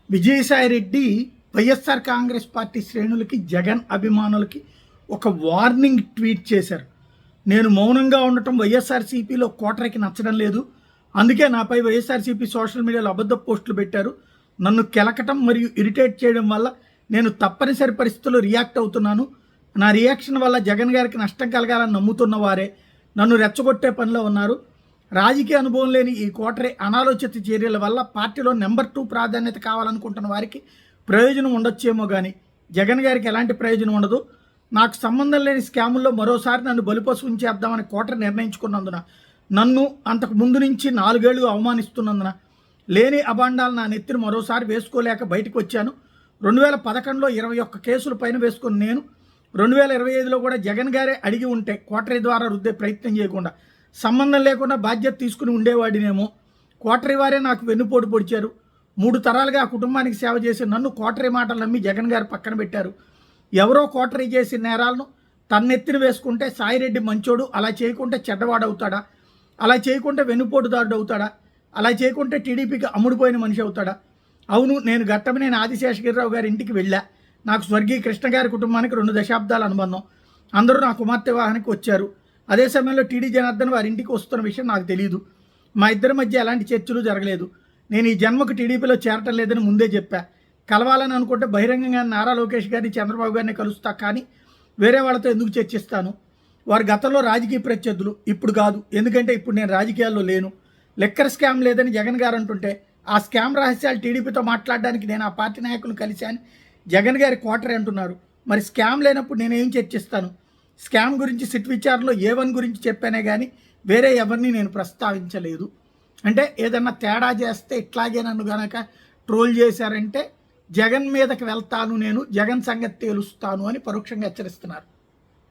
Vijayasai Reddy YSR Congress party శ్రేణులకి, Jagan అభిమానులకి ఒక warning tweet చేశారు. నేను మౌనంగా ఉండటం వైఎస్ఆర్సీపీలో కోటరికి నచ్చడం లేదు. అందుకే నాపై వైఎస్ఆర్సీపీ సోషల్ మీడియాలో అబద్ధ పోస్టులు పెట్టారు. నన్ను కెలకటం మరియు ఇరిటేట్ చేయడం వల్ల నేను తప్పనిసరి పరిస్థితుల్లో రియాక్ట్ అవుతున్నాను. నా రియాక్షన్ వల్ల జగన్ గారికి నష్టం కలగాలని నమ్ముతున్న వారే నన్ను రెచ్చగొట్టే పనిలో ఉన్నారు. రాజకీయ అనుభవం లేని ఈ కోటరీ అనాలోచిత చర్యల వల్ల పార్టీలో నెంబర్ 2 ప్రాధాన్యత కావాలనుకుంటున్న వారికి ప్రయోజనం ఉండొచ్చేమో కానీ జగన్ గారికి ఎలాంటి ప్రయోజనం ఉండదు. నాకు సంబంధం లేని స్కాముల్లో మరోసారి నన్ను బలిపశువుని చేద్దామని కోటరీ నిర్ణయించుకున్నందున, నన్ను అంతకు ముందు నుంచి 4 ఏళ్లు అవమానిస్తున్నందున, లేని అభాండాలు నా నెత్తిని మరోసారి వేసుకోలేక బయటకు వచ్చాను. 2011లో 21 కేసులు పైన వేసుకుని నేను 2025లో కూడా జగన్ గారే అడిగి ఉంటే కోటరీ ద్వారా రుద్దే ప్రయత్నం చేయకుండా సంబంధం లేకుండా బాధ్యత తీసుకుని ఉండేవాడినేమో. కోటరీ వారే నాకు వెన్నుపోటు పొడిచారు. 3 తరాలుగా ఆ కుటుంబానికి సేవ చేసి నన్ను కోటరీ మాటలు నమ్మి జగన్ గారు పక్కన పెట్టారు. ఎవరో కోటరీ చేసిన నేరాలను తన్నెత్తిన వేసుకుంటే సాయిరెడ్డి మంచోడు, అలా చేయకుంటే చెడ్డవాడవుతాడా? అలా చేయకుంటే వెన్నుపోటుదారుడు అవుతాడా? అలా చేయకుంటే టీడీపీకి అమ్ముడుపోయిన మనిషి అవుతాడా? అవును, నేను ఘట్టమనేని ఆదిశేషగిరిరావు గారి ఇంటికి వెళ్ళా. నాకు స్వర్గీయ కృష్ణ గారి కుటుంబానికి 2 దశాబ్దాల అనుబంధం. అందరూ నా కుమార్తె వాహనానికి వచ్చారు. అదే సమయంలో టీడీ జనార్దన్ వారి ఇంటికి వస్తున్న విషయం నాకు తెలియదు. మా ఇద్దరి మధ్య ఎలాంటి చర్చలు జరగలేదు. నేను ఈ జన్మకు టీడీపీలో చేరటం లేదని ముందే చెప్పా. కలవాలని అనుకుంటే బహిరంగంగా నారా లోకేష్ గారిని, చంద్రబాబు గారిని కలుస్తా, కానీ వేరే వాళ్ళతో ఎందుకు చర్చిస్తాను? వారి గతంలో రాజకీయ ప్రత్యర్థులు, ఇప్పుడు కాదు. ఎందుకంటే ఇప్పుడు నేను రాజకీయాల్లో లేను. లెక్కర్ స్కామ్ లేదని జగన్ గారు అంటుంటే ఆ స్కామ్ రహస్యాలు టీడీపీతో మాట్లాడడానికి నేను ఆ పార్టీ నాయకులను కలిశాను. జగన్ గారి కోటరీ అంటున్నారు. మరి స్కామ్ లేనప్పుడు నేనేం చర్చిస్తాను? స్కామ్ గురించి సిట్ విచారణలో A1 గురించి చెప్పానే కానీ వేరే ఎవరిని నేను ప్రస్తావించలేదు. అంటే ఏదన్నా తేడా చేస్తే ఇట్లాగే నన్ను గనక ట్రోల్ చేశారంటే జగన్ మీదకి వెళ్తాను, నేను జగన్ సంగతి తేలుస్తాను అని పరోక్షంగా హెచ్చరిస్తున్నారు.